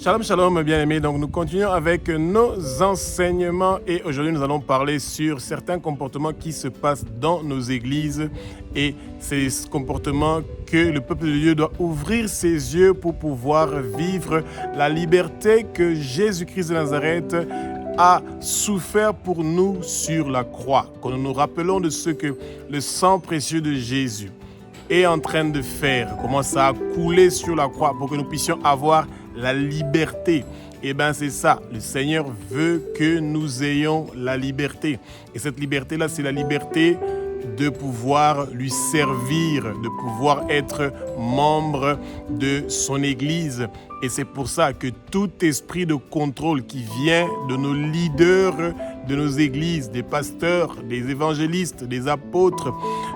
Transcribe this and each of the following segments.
Shalom, shalom, bien-aimés. Donc, nous continuons avec nos enseignements et aujourd'hui, nous allons parler sur certains comportements qui se passent dans nos églises et ces comportements que le peuple de Dieu doit ouvrir ses yeux pour pouvoir vivre la liberté que Jésus-Christ de Nazareth a souffert pour nous sur la croix. Quand nous nous rappelons de ce que le sang précieux de Jésus est en train de faire, comment ça a coulé sur la croix pour que nous puissions avoir la liberté. Et bien c'est ça, le Seigneur veut que nous ayons la liberté. Et cette liberté-là, c'est la liberté de pouvoir lui servir, de pouvoir être membre de son Église. Et c'est pour ça que tout esprit de contrôle qui vient de nos leaders de nos églises, des pasteurs, des évangélistes, des apôtres,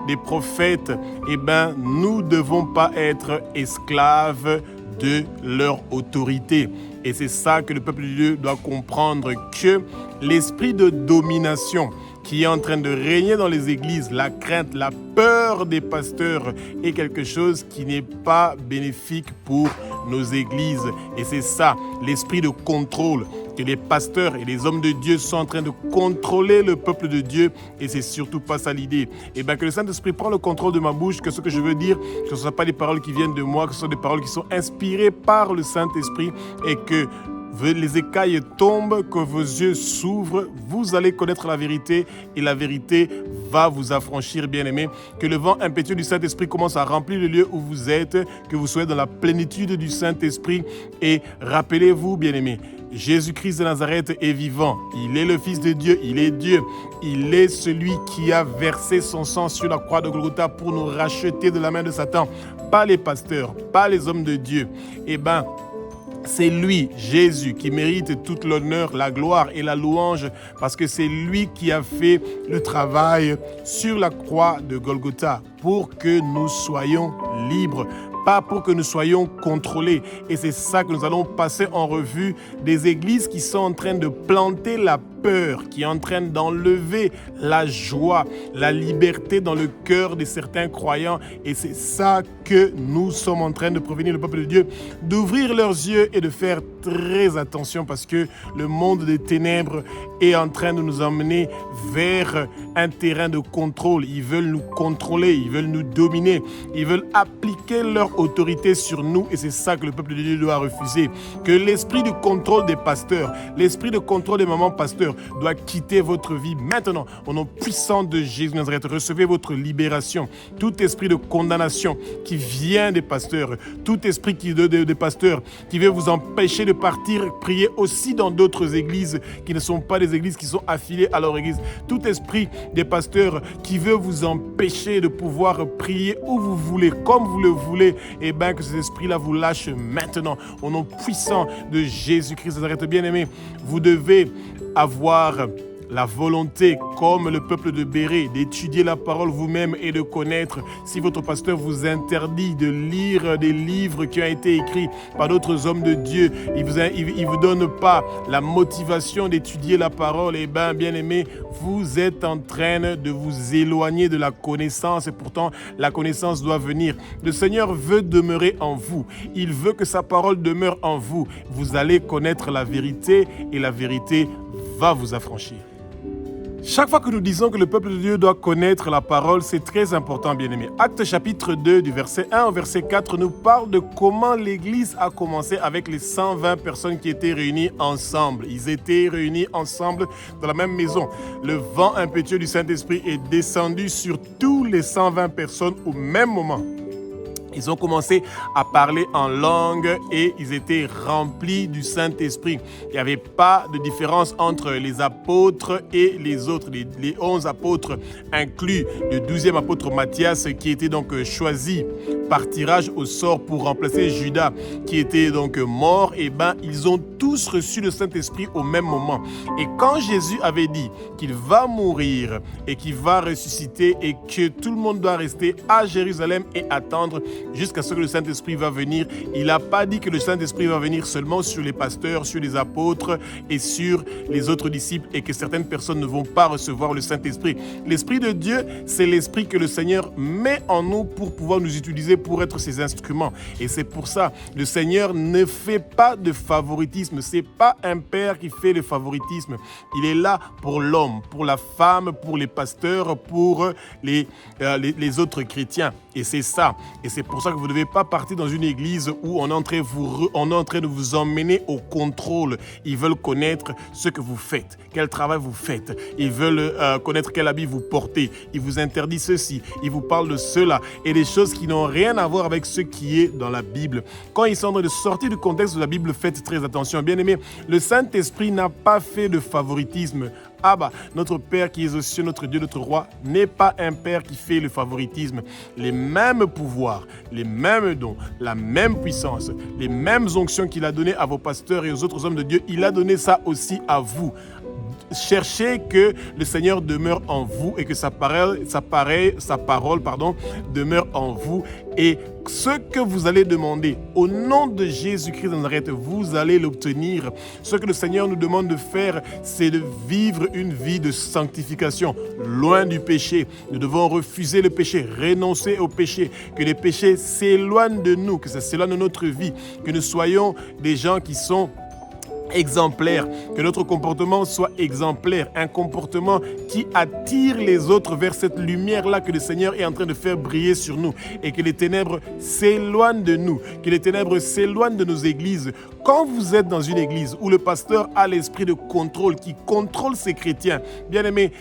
des prophètes, eh bien, nous ne devons pas être esclaves de leur autorité. Et c'est ça que le peuple de Dieu doit comprendre, que l'esprit de domination qui est en train de régner dans les églises, la crainte, la peur des pasteurs est quelque chose qui n'est pas bénéfique pour nos églises. Et c'est ça, l'esprit de contrôle, que les pasteurs et les hommes de Dieu sont en train de contrôler le peuple de Dieu, et c'est surtout pas ça l'idée. Et bien que le Saint-Esprit prenne le contrôle de ma bouche, que ce que je veux dire, que ce ne soit pas des paroles qui viennent de moi, que ce soit des paroles qui sont inspirées par le Saint-Esprit, et que les écailles tombent, que vos yeux s'ouvrent, vous allez connaître la vérité et la vérité va vous affranchir, bien-aimés. Que le vent impétueux du Saint-Esprit commence à remplir le lieu où vous êtes, que vous soyez dans la plénitude du Saint-Esprit. Et rappelez-vous, bien-aimés, Jésus-Christ de Nazareth est vivant, il est le Fils de Dieu, il est Dieu, il est celui qui a versé son sang sur la croix de Golgotha pour nous racheter de la main de Satan, pas les pasteurs, pas les hommes de Dieu. Eh bien, c'est lui, Jésus, qui mérite toute l'honneur, la gloire et la louange parce que c'est lui qui a fait le travail sur la croix de Golgotha pour que nous soyons libres, pas pour que nous soyons contrôlés. Et c'est ça que nous allons passer en revue des églises qui sont en train de planter la peur, qui est en train d'enlever la joie, la liberté dans le cœur de certains croyants. Et c'est ça que nous sommes en train de prévenir le peuple de Dieu, d'ouvrir leurs yeux et de faire très attention parce que le monde des ténèbres est en train de nous emmener vers un terrain de contrôle. Ils veulent nous contrôler, ils veulent nous dominer, ils veulent appliquer leur autorité sur nous et c'est ça que le peuple de Dieu doit refuser. Que l'esprit de contrôle des pasteurs, l'esprit de contrôle des mamans pasteurs doit quitter votre vie maintenant. Au nom puissant de Jésus de Nazareth, recevez votre libération. Tout esprit de condamnation qui vient des pasteurs, tout esprit des pasteurs qui veut vous empêcher de partir, prier aussi dans d'autres églises qui ne sont pas des églises qui sont affiliées à leur église. Tout esprit des pasteurs qui veut vous empêcher de pouvoir prier où vous voulez, comme vous le voulez, et bien que cet esprit-là vous lâche maintenant. Au nom puissant de Jésus-Christ de Nazareth, bien-aimé, vous devez avoir la volonté, comme le peuple de Bérée, d'étudier la parole vous-même et de connaître. Si votre pasteur vous interdit de lire des livres qui ont été écrits par d'autres hommes de Dieu, il vous donne pas la motivation d'étudier la parole, et bien aimé, vous êtes en train de vous éloigner de la connaissance et pourtant la connaissance doit venir. Le Seigneur veut demeurer en vous. Il veut que sa parole demeure en vous. Vous allez connaître la vérité et la vérité va vous affranchir. Chaque fois que nous disons que le peuple de Dieu doit connaître la parole, c'est très important, bien-aimés. Acte chapitre 2, du verset 1 au verset 4, nous parle de comment l'Église a commencé avec les 120 personnes qui étaient réunies ensemble. Ils étaient réunis ensemble dans la même maison. Le vent impétueux du Saint-Esprit est descendu sur tous les 120 personnes au même moment. Ils ont commencé à parler en langue et ils étaient remplis du Saint-Esprit. Il n'y avait pas de différence entre les apôtres et les autres. Les 11 apôtres inclus le 12e apôtre Matthias qui était donc choisi par tirage au sort pour remplacer Judas qui était donc mort. Et ben ils ont tous reçu le Saint-Esprit au même moment. Et quand Jésus avait dit qu'il va mourir et qu'il va ressusciter et que tout le monde doit rester à Jérusalem et attendre, jusqu'à ce que le Saint-Esprit va venir. Il n'a pas dit que le Saint-Esprit va venir seulement sur les pasteurs, sur les apôtres et sur les autres disciples et que certaines personnes ne vont pas recevoir le Saint-Esprit. L'Esprit de Dieu, c'est l'Esprit que le Seigneur met en nous pour pouvoir nous utiliser pour être ses instruments. Et c'est pour ça, le Seigneur ne fait pas de favoritisme. C'est pas un père qui fait le favoritisme. Il est là pour l'homme, pour la femme, pour les pasteurs, pour les autres chrétiens. Et c'est ça. Et c'est pour ça que vous ne devez pas partir dans une église où on est en train de vous emmener au contrôle. Ils veulent connaître ce que vous faites, quel travail vous faites. Ils veulent connaître quel habit vous portez. Ils vous interdisent ceci. Ils vous parlent de cela. Et des choses qui n'ont rien à voir avec ce qui est dans la Bible. Quand ils sont en train de sortir du contexte de la Bible, faites très attention. Bien aimé, le Saint-Esprit n'a pas fait de favoritisme. Abba, notre Père qui est aux cieux, notre Dieu, notre Roi, n'est pas un Père qui fait le favoritisme. Les mêmes pouvoirs, les mêmes dons, la même puissance, les mêmes onctions qu'il a données à vos pasteurs et aux autres hommes de Dieu, il a donné ça aussi à vous. Cherchez que le Seigneur demeure en vous et que sa parole demeure en vous. Et ce que vous allez demander au nom de Jésus-Christ de Nazareth, vous allez l'obtenir. Ce que le Seigneur nous demande de faire, c'est de vivre une vie de sanctification, loin du péché. Nous devons refuser le péché, renoncer au péché, que les péchés s'éloignent de nous, que ça s'éloigne de notre vie, que nous soyons des gens qui sont exemplaire, que notre comportement soit exemplaire, un comportement qui attire les autres vers cette lumière-là que le Seigneur est en train de faire briller sur nous et que les ténèbres s'éloignent de nous, que les ténèbres s'éloignent de nos églises. Quand vous êtes dans une église où le pasteur a l'esprit de contrôle, qui contrôle ses chrétiens, bien aimé,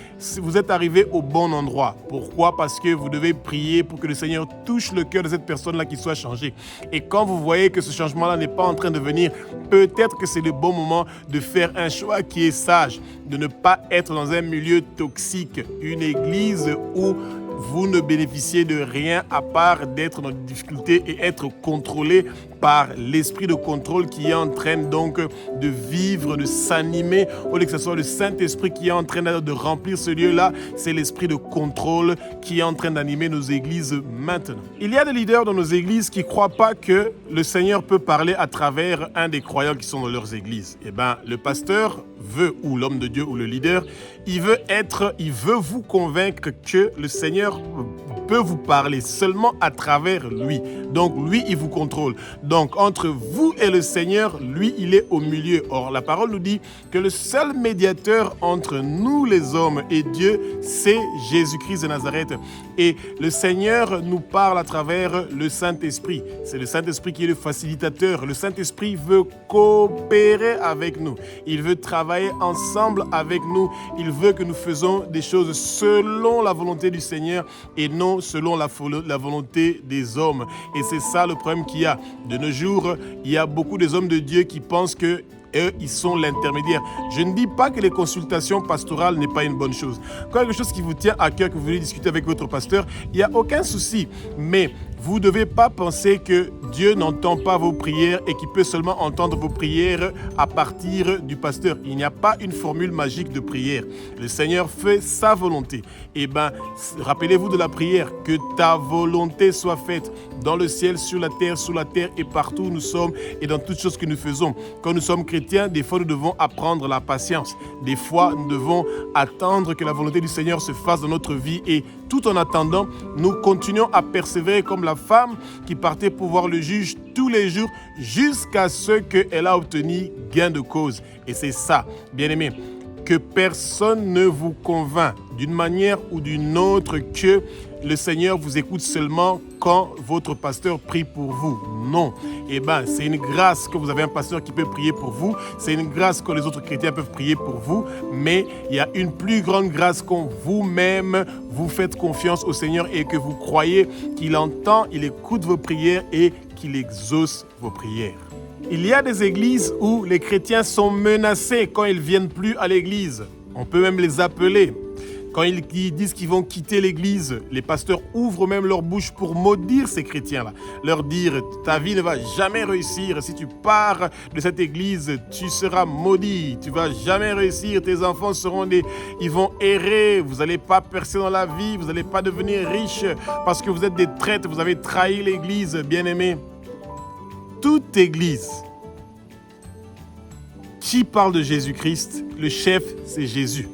vous êtes arrivé au bon endroit. Pourquoi? Parce que vous devez prier pour que le Seigneur touche le cœur de cette personne-là qui soit changée. Et quand vous voyez que ce changement-là n'est pas en train de venir, peut-être que c'est le bon moment de faire un choix qui est sage, de ne pas être dans un milieu toxique, une église où vous ne bénéficiez de rien à part d'être dans des difficultés et être contrôlé par l'esprit de contrôle qui est en train donc de vivre, de s'animer, au lieu que ce soit le Saint-Esprit qui est en train de remplir ce lieu-là, c'est l'esprit de contrôle qui est en train d'animer nos églises maintenant. Il y a des leaders dans nos églises qui ne croient pas que le Seigneur peut parler à travers un des croyants qui sont dans leurs églises. Eh bien, le pasteur veut, ou l'homme de Dieu, ou le leader, il veut vous convaincre que le Seigneur peut vous parler seulement à travers lui. Donc, lui, il vous contrôle. Donc, entre vous et le Seigneur, lui, il est au milieu. Or, la parole nous dit que le seul médiateur entre nous, les hommes, et Dieu, c'est Jésus-Christ de Nazareth. Et le Seigneur nous parle à travers le Saint-Esprit. C'est le Saint-Esprit qui est le facilitateur. Le Saint-Esprit veut coopérer avec nous. Il veut travailler ensemble avec nous. Il veut que nous faisons des choses selon la volonté du Seigneur et non selon la volonté des hommes. Et c'est ça le problème qu'il y a. De nos jours, il y a beaucoup des hommes de Dieu qui pensent que eux, ils sont l'intermédiaire. Je ne dis pas que les consultations pastorales n'est pas une bonne chose. Quand quelque chose qui vous tient à cœur, que vous voulez discuter avec votre pasteur, il n'y a aucun souci. Mais vous ne devez pas penser que Dieu n'entend pas vos prières et qu'il peut seulement entendre vos prières à partir du pasteur. Il n'y a pas une formule magique de prière. Le Seigneur fait sa volonté. Eh bien, rappelez-vous de la prière. Que ta volonté soit faite dans le ciel, sur la terre et partout où nous sommes et dans toutes choses que nous faisons. Quand nous sommes chrétiens, des fois nous devons apprendre la patience. Des fois, nous devons attendre que la volonté du Seigneur se fasse dans notre vie et tout en attendant, nous continuons à persévérer comme la femme qui partait pour voir le juge tous les jours jusqu'à ce qu'elle a obtenu gain de cause. Et c'est ça, bien aimé, que personne ne vous convainc d'une manière ou d'une autre que le Seigneur vous écoute seulement quand votre pasteur prie pour vous. Non. Eh bien, c'est une grâce que vous avez un pasteur qui peut prier pour vous. C'est une grâce que les autres chrétiens peuvent prier pour vous. Mais il y a une plus grande grâce quand vous-même, vous faites confiance au Seigneur et que vous croyez qu'il entend, il écoute vos prières et qu'il exauce vos prières. Il y a des églises où les chrétiens sont menacés quand ils ne viennent plus à l'église. On peut même les appeler. Quand ils disent qu'ils vont quitter l'église, les pasteurs ouvrent même leur bouche pour maudire ces chrétiens-là. Leur dire, ta vie ne va jamais réussir. Si tu pars de cette église, tu seras maudit. Tu ne vas jamais réussir. Tes enfants ils vont errer. Vous n'allez pas percer dans la vie. Vous n'allez pas devenir riche parce que vous êtes des traîtres. Vous avez trahi l'église, bien-aimés. Toute église qui parle de Jésus-Christ, le chef, c'est Jésus.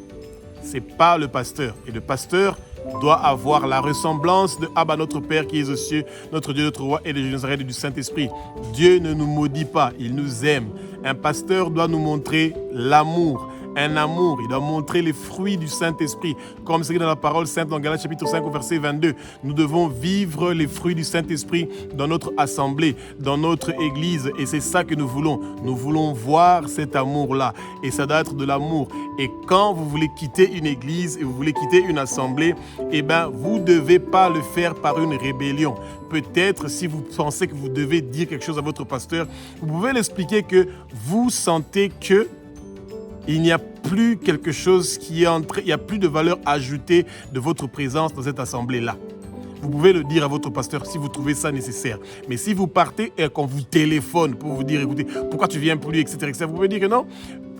Ce n'est pas le pasteur. Et le pasteur doit avoir la ressemblance de Abba, notre Père qui est aux cieux, notre Dieu, notre roi et de Nazareth et du Saint-Esprit. Dieu ne nous maudit pas, il nous aime. Un pasteur doit nous montrer l'amour. Un amour, il doit montrer les fruits du Saint-Esprit. Comme c'est dans la parole sainte dans Galates chapitre 5 au verset 22. Nous devons vivre les fruits du Saint-Esprit dans notre assemblée, dans notre église. Et c'est ça que nous voulons. Nous voulons voir cet amour-là. Et ça doit être de l'amour. Et quand vous voulez quitter une église et vous voulez quitter une assemblée, vous ne devez pas le faire par une rébellion. Peut-être, si vous pensez que vous devez dire quelque chose à votre pasteur, vous pouvez l'expliquer que vous sentez que il n'y a plus quelque chose qui est entré, il n'y a plus de valeur ajoutée de votre présence dans cette assemblée-là. Vous pouvez le dire à votre pasteur si vous trouvez ça nécessaire. Mais si vous partez et qu'on vous téléphone pour vous dire, écoutez, pourquoi tu viens plus, etc., vous pouvez dire que non.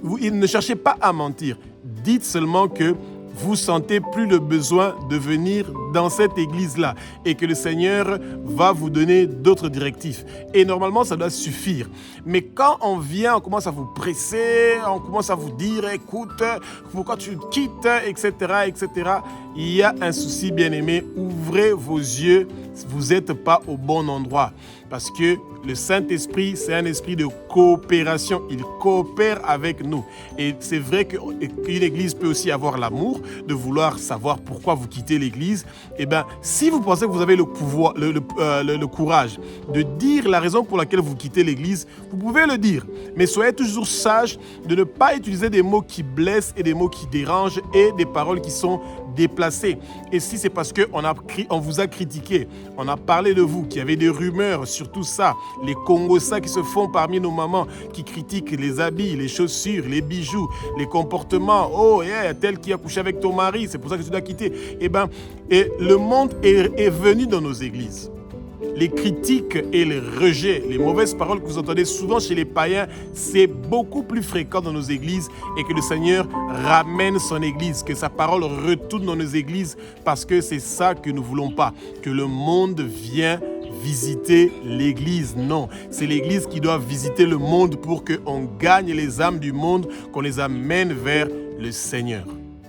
Ne cherchez pas à mentir. Dites seulement que vous sentez plus le besoin de venir dans cette église-là et que le Seigneur va vous donner d'autres directives. Et normalement, ça doit suffire. Mais quand on vient, on commence à vous presser, on commence à vous dire, écoute, pourquoi tu quittes, etc., etc., il y a un souci, bien-aimé. Ouvrez vos yeux, vous n'êtes pas au bon endroit. Parce que le Saint-Esprit, c'est un esprit de coopération. Il coopère avec nous. Et c'est vrai qu'une église peut aussi avoir l'amour de vouloir savoir pourquoi vous quittez l'église. Si vous pensez que vous avez le pouvoir, le courage de dire la raison pour laquelle vous quittez l'église, vous pouvez le dire. Mais soyez toujours sage de ne pas utiliser des mots qui blessent et des mots qui dérangent et des paroles qui sont déplacées. Et si c'est parce qu'on vous a critiqué, on a parlé de vous, qu'il y avait des rumeurs sur tout ça, les Congossas qui se font parmi nos mamans, qui critiquent les habits, les chaussures, les bijoux, les comportements. Oh, tel qui a couché avec ton mari, c'est pour ça que tu dois quitter. Et le monde est venu dans nos églises. Les critiques et les rejets, les mauvaises paroles que vous entendez souvent chez les païens, c'est beaucoup plus fréquent dans nos églises et que le Seigneur ramène son église, que sa parole retourne dans nos églises parce que c'est ça que nous ne voulons pas, que le monde vienne visiter l'église. Non, c'est l'église qui doit visiter le monde pour qu'on gagne les âmes du monde, qu'on les amène vers le Seigneur.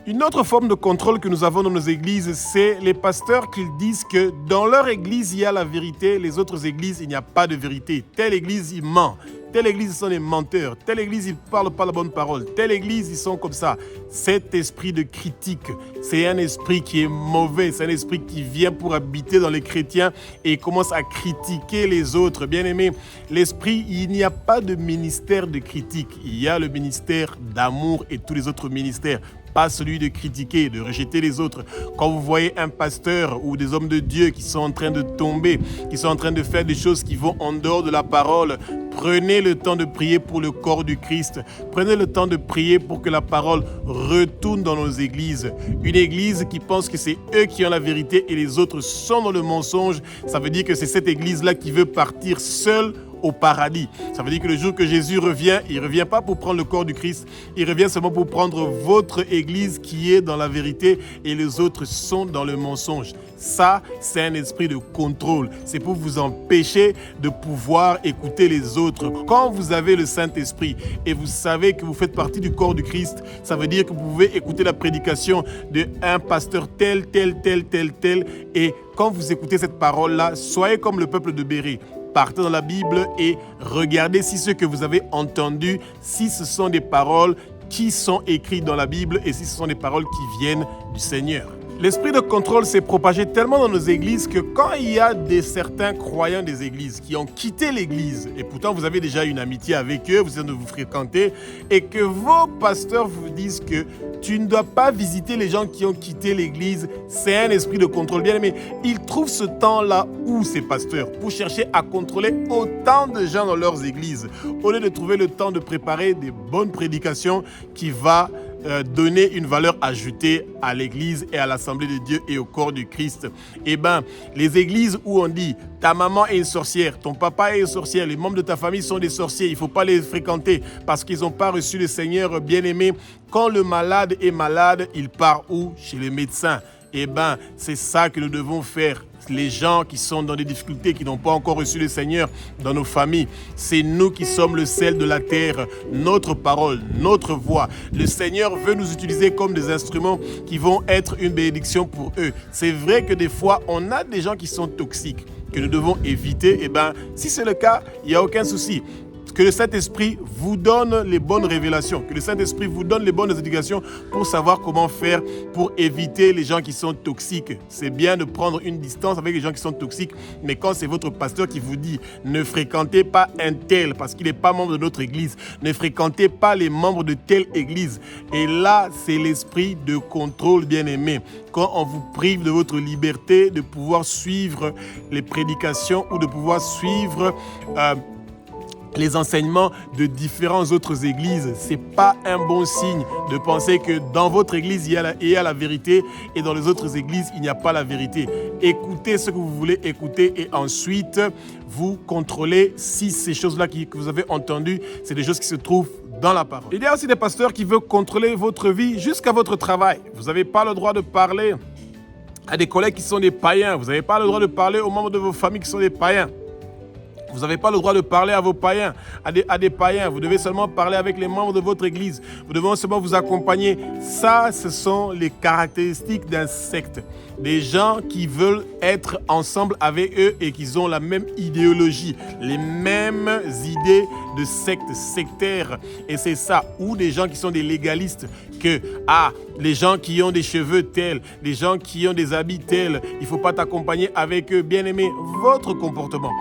Une autre forme de contrôle que nous avons dans nos églises, c'est les pasteurs qui disent que dans leur église, il y a la vérité, les autres églises, il n'y a pas de vérité. Telle église, ils mentent. Telle église, ils sont des menteurs. Telle église, ils ne parlent pas la bonne parole. Telle église, ils sont comme ça. Cet esprit de critique, c'est un esprit qui est mauvais. C'est un esprit qui vient pour habiter dans les chrétiens et commence à critiquer les autres. Bien aimé, l'esprit, il n'y a pas de ministère de critique. Il y a le ministère d'amour et tous les autres ministères. Pas celui de critiquer, de rejeter les autres. Quand vous voyez un pasteur ou des hommes de Dieu qui sont en train de tomber, qui sont en train de faire des choses qui vont en dehors de la parole, prenez le temps de prier pour le corps du Christ. Prenez le temps de prier pour que la parole retourne dans nos églises. Une église qui pense que c'est eux qui ont la vérité et les autres sont dans le mensonge, ça veut dire que c'est cette église-là qui veut partir seule au paradis. Ça veut dire que le jour que Jésus revient, il ne revient pas pour prendre le corps du Christ, il revient seulement pour prendre votre église qui est dans la vérité et les autres sont dans le mensonge. Ça, c'est un esprit de contrôle. C'est pour vous empêcher de pouvoir écouter les autres. Quand vous avez le Saint-Esprit et vous savez que vous faites partie du corps du Christ, ça veut dire que vous pouvez écouter la prédication d'un pasteur tel. Et quand vous écoutez cette parole-là, soyez comme le peuple de Bérée. Partez dans la Bible et regardez si ce que vous avez entendu, si ce sont des paroles qui sont écrites dans la Bible et si ce sont des paroles qui viennent du Seigneur. L'esprit de contrôle s'est propagé tellement dans nos églises que quand il y a certains croyants des églises qui ont quitté l'église, et pourtant vous avez déjà une amitié avec eux, vous êtes de vous fréquenter, et que vos pasteurs vous disent que tu ne dois pas visiter les gens qui ont quitté l'église, c'est un esprit de contrôle. Bien aimé, ils trouvent ce temps-là où ces pasteurs pour chercher à contrôler autant de gens dans leurs églises, au lieu de trouver le temps de préparer des bonnes prédications qui va donner une valeur ajoutée à l'église et à l'assemblée de Dieu et au corps du Christ. Eh bien, les églises où on dit ta maman est une sorcière, ton papa est une sorcière, les membres de ta famille sont des sorciers, il ne faut pas les fréquenter parce qu'ils n'ont pas reçu le Seigneur bien-aimé. Quand le malade est malade, il part où? Chez le médecin. Eh bien, c'est ça que nous devons faire. Les gens qui sont dans des difficultés, qui n'ont pas encore reçu le Seigneur dans nos familles, c'est nous qui sommes le sel de la terre, notre parole, notre voix. Le Seigneur veut nous utiliser comme des instruments qui vont être une bénédiction pour eux. C'est vrai que des fois, on a des gens qui sont toxiques, que nous devons éviter. Eh bien, si c'est le cas, il n'y a aucun souci. Que le Saint-Esprit vous donne les bonnes révélations, que le Saint-Esprit vous donne les bonnes éducations pour savoir comment faire pour éviter les gens qui sont toxiques. C'est bien de prendre une distance avec les gens qui sont toxiques, mais quand c'est votre pasteur qui vous dit ne fréquentez pas un tel parce qu'il n'est pas membre de notre église, ne fréquentez pas les membres de telle église. Et là, c'est l'esprit de contrôle bien-aimé. Quand on vous prive de votre liberté de pouvoir suivre les prédications ou de pouvoir suivre les enseignements de différentes autres églises, ce n'est pas un bon signe de penser que dans votre église, il y a la vérité et dans les autres églises, il n'y a pas la vérité. Écoutez ce que vous voulez écouter et ensuite, vous contrôlez si ces choses-là que vous avez entendues, c'est des choses qui se trouvent dans la parole. Il y a aussi des pasteurs qui veulent contrôler votre vie jusqu'à votre travail. Vous n'avez pas le droit de parler à des collègues qui sont des païens. Vous n'avez pas le droit de parler aux membres de vos familles qui sont des païens. Vous n'avez pas le droit de parler à vos païens, à des païens. Vous devez seulement parler avec les membres de votre église. Vous devez seulement vous accompagner. Ça, ce sont les caractéristiques d'un secte. Des gens qui veulent être ensemble avec eux et qui ont la même idéologie, les mêmes idées de secte, sectaire. Et c'est ça. Ou des gens qui sont des légalistes, que les gens qui ont des cheveux tels, des gens qui ont des habits tels, il ne faut pas t'accompagner avec eux. Bien aimé, votre comportement,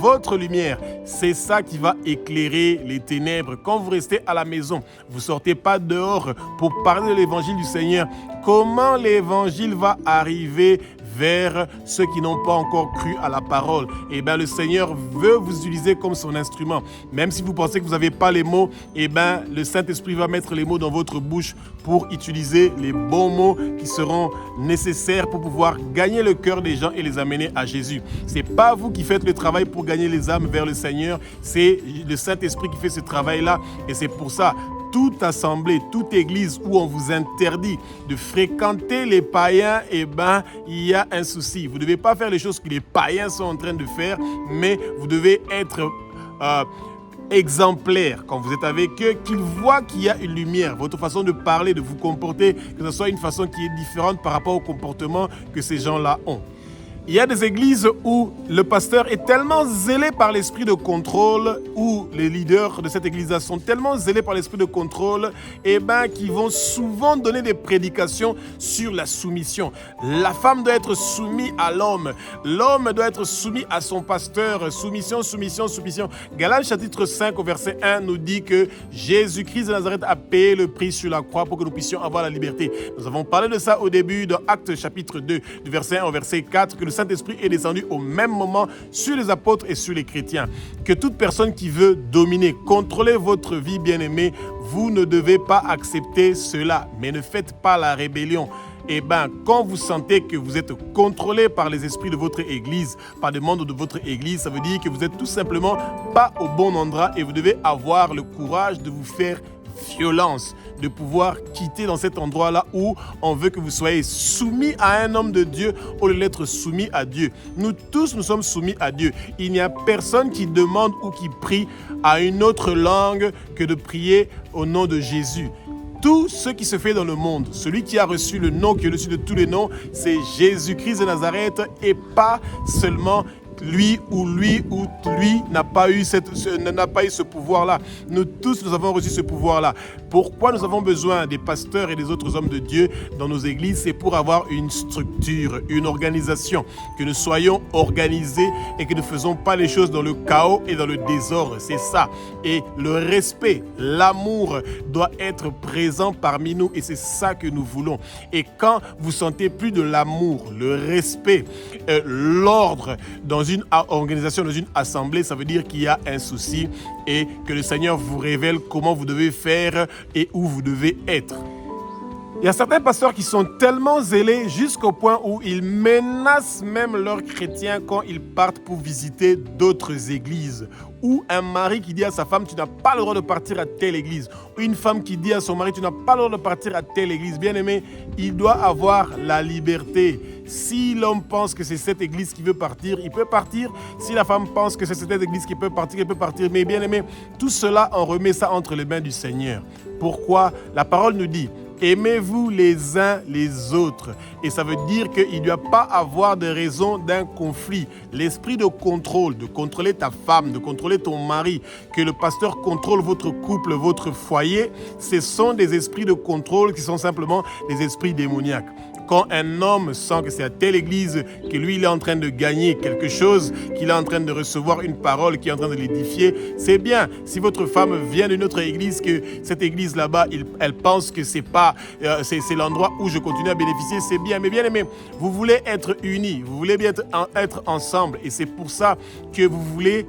votre lumière, c'est ça qui va éclairer les ténèbres. Quand vous restez à la maison, vous ne sortez pas dehors pour parler de l'évangile du Seigneur. Comment l'évangile va arriver vers ceux qui n'ont pas encore cru à la parole? Eh bien, le Seigneur veut vous utiliser comme son instrument. Même si vous pensez que vous n'avez pas les mots, eh bien, le Saint-Esprit va mettre les mots dans votre bouche pour utiliser les bons mots qui seront nécessaires pour pouvoir gagner le cœur des gens et les amener à Jésus. Ce n'est pas vous qui faites le travail pour gagner les âmes vers le Seigneur, c'est le Saint-Esprit qui fait ce travail-là. Et c'est pour ça, toute assemblée, toute église où on vous interdit de fréquenter les païens, eh bien, il y a un souci. Vous ne devez pas faire les choses que les païens sont en train de faire, mais vous devez être exemplaire quand vous êtes avec eux, qu'ils voient qu'il y a une lumière. Votre façon de parler, de vous comporter, que ce soit une façon qui est différente par rapport au comportement que ces gens-là ont. Il y a des églises où le pasteur est tellement zélé par l'esprit de contrôle, où les leaders de cette église-là sont tellement zélés par l'esprit de contrôle, eh bien, qu'ils vont souvent donner des prédications sur la soumission. La femme doit être soumise à l'homme. L'homme doit être soumis à son pasteur. Soumission, soumission, soumission. Galates chapitre 5 au verset 1 nous dit que Jésus-Christ de Nazareth a payé le prix sur la croix pour que nous puissions avoir la liberté. Nous avons parlé de ça au début dans Actes chapitre 2, du verset 1 au verset 4, que le Saint-Esprit est descendu au même moment sur les apôtres et sur les chrétiens. Que toute personne qui veut dominer, contrôler votre vie, bien-aimée, vous ne devez pas accepter cela, mais ne faites pas la rébellion. Eh bien, quand vous sentez que vous êtes contrôlé par les esprits de votre église, par des membres de votre église, ça veut dire que vous n'êtes tout simplement pas au bon endroit et vous devez avoir le courage de vous faire violence, de pouvoir quitter dans cet endroit-là où on veut que vous soyez soumis à un homme de Dieu au lieu d'être soumis à Dieu. Nous tous, nous sommes soumis à Dieu. Il n'y a personne qui demande ou qui prie à une autre langue que de prier au nom de Jésus. Tout ce qui se fait dans le monde, celui qui a reçu le nom qui est au-dessus de tous les noms, c'est Jésus-Christ de Nazareth et pas seulement lui n'a pas eu ce pouvoir-là. Nous tous, nous avons reçu ce pouvoir-là. Pourquoi nous avons besoin des pasteurs et des autres hommes de Dieu dans nos églises? C'est pour avoir une structure, une organisation, que nous soyons organisés et que ne faisons pas les choses dans le chaos et dans le désordre. C'est ça. Et le respect, l'amour doit être présent parmi nous et c'est ça que nous voulons. Et quand vous sentez plus de l'amour, le respect, l'ordre dans une organisation, dans une assemblée, ça veut dire qu'il y a un souci et que le Seigneur vous révèle comment vous devez faire et où vous devez être. Il y a certains pasteurs qui sont tellement zélés jusqu'au point où ils menacent même leurs chrétiens quand ils partent pour visiter d'autres églises. Ou un mari qui dit à sa femme, tu n'as pas le droit de partir à telle église. Ou une femme qui dit à son mari, tu n'as pas le droit de partir à telle église. Bien aimé, il doit avoir la liberté. Si l'homme pense que c'est cette église qui veut partir, il peut partir. Si la femme pense que c'est cette église qui peut partir, elle peut partir. Mais bien aimé, tout cela, on remet ça entre les mains du Seigneur. Pourquoi? La parole nous dit, aimez-vous les uns les autres. Et ça veut dire qu'il ne doit pas avoir de raison d'un conflit. L'esprit de contrôle, de contrôler ta femme, de contrôler ton mari, que le pasteur contrôle votre couple, votre foyer, ce sont des esprits de contrôle qui sont simplement des esprits démoniaques. Quand un homme sent que c'est à telle église que lui, il est en train de gagner quelque chose, qu'il est en train de recevoir une parole qui est en train de l'édifier, c'est bien. Si votre femme vient d'une autre église, que cette église là-bas, elle pense que c'est l'endroit où je continue à bénéficier, c'est bien. Mais bien aimé, vous voulez être unis, vous voulez bien être ensemble. Et c'est pour ça que vous voulez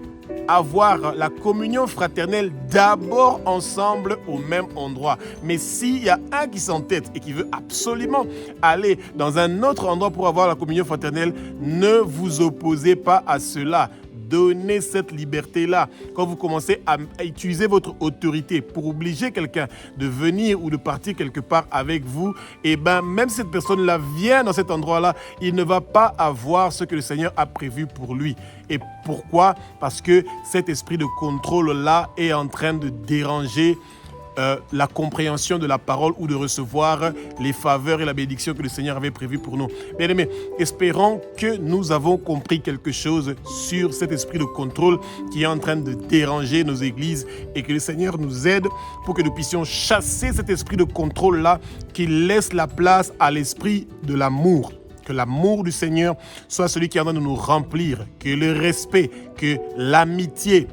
avoir la communion fraternelle d'abord ensemble au même endroit. Mais s'il y a un qui s'entête et qui veut absolument aller dans un autre endroit pour avoir la communion fraternelle, ne vous opposez pas à cela. Donnez cette liberté-là. Quand vous commencez à utiliser votre autorité pour obliger quelqu'un de venir ou de partir quelque part avec vous, et même si cette personne-là vient dans cet endroit-là, il ne va pas avoir ce que le Seigneur a prévu pour lui. Et pourquoi? Parce que cet esprit de contrôle-là est en train de déranger la compréhension de la parole ou de recevoir les faveurs et la bénédiction que le Seigneur avait prévues pour nous. Bien aimés, espérons que nous avons compris quelque chose sur cet esprit de contrôle qui est en train de déranger nos églises et que le Seigneur nous aide pour que nous puissions chasser cet esprit de contrôle-là qui laisse la place à l'esprit de l'amour. Que l'amour du Seigneur soit celui qui est en train de nous remplir, que le respect, que l'amitié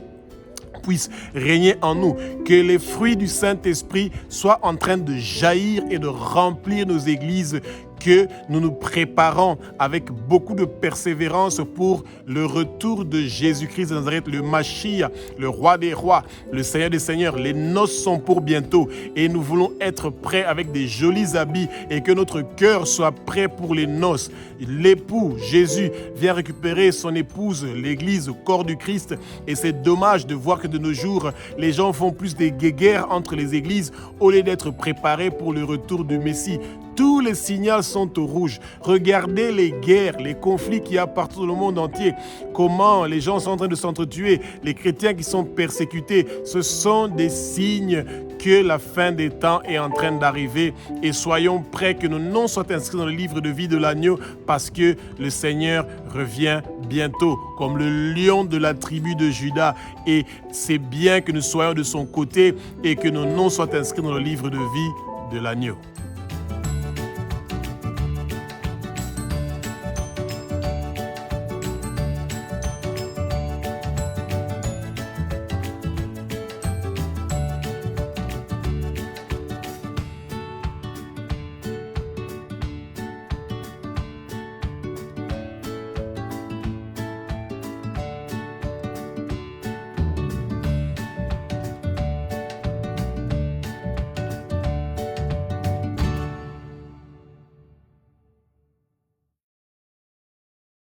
puisse régner en nous, que les fruits du Saint-Esprit soient en train de jaillir et de remplir nos églises, que nous nous préparons avec beaucoup de persévérance pour le retour de Jésus-Christ de Nazareth, le Mashiach, le roi des rois, le Seigneur des seigneurs. Les noces sont pour bientôt et nous voulons être prêts avec des jolis habits et que notre cœur soit prêt pour les noces. L'époux, Jésus, vient récupérer son épouse, l'Église, au corps du Christ, et c'est dommage de voir que de nos jours, les gens font plus des guéguerres entre les églises au lieu d'être préparés pour le retour du Messie. Tous les signaux sont au rouge. Regardez les guerres, les conflits qu'il y a partout dans le monde entier. Comment les gens sont en train de s'entretuer, les chrétiens qui sont persécutés. Ce sont des signes que la fin des temps est en train d'arriver. Et soyons prêts que nos noms soient inscrits dans le livre de vie de l'agneau parce que le Seigneur revient bientôt comme le lion de la tribu de Juda. Et c'est bien que nous soyons de son côté et que nos noms soient inscrits dans le livre de vie de l'agneau.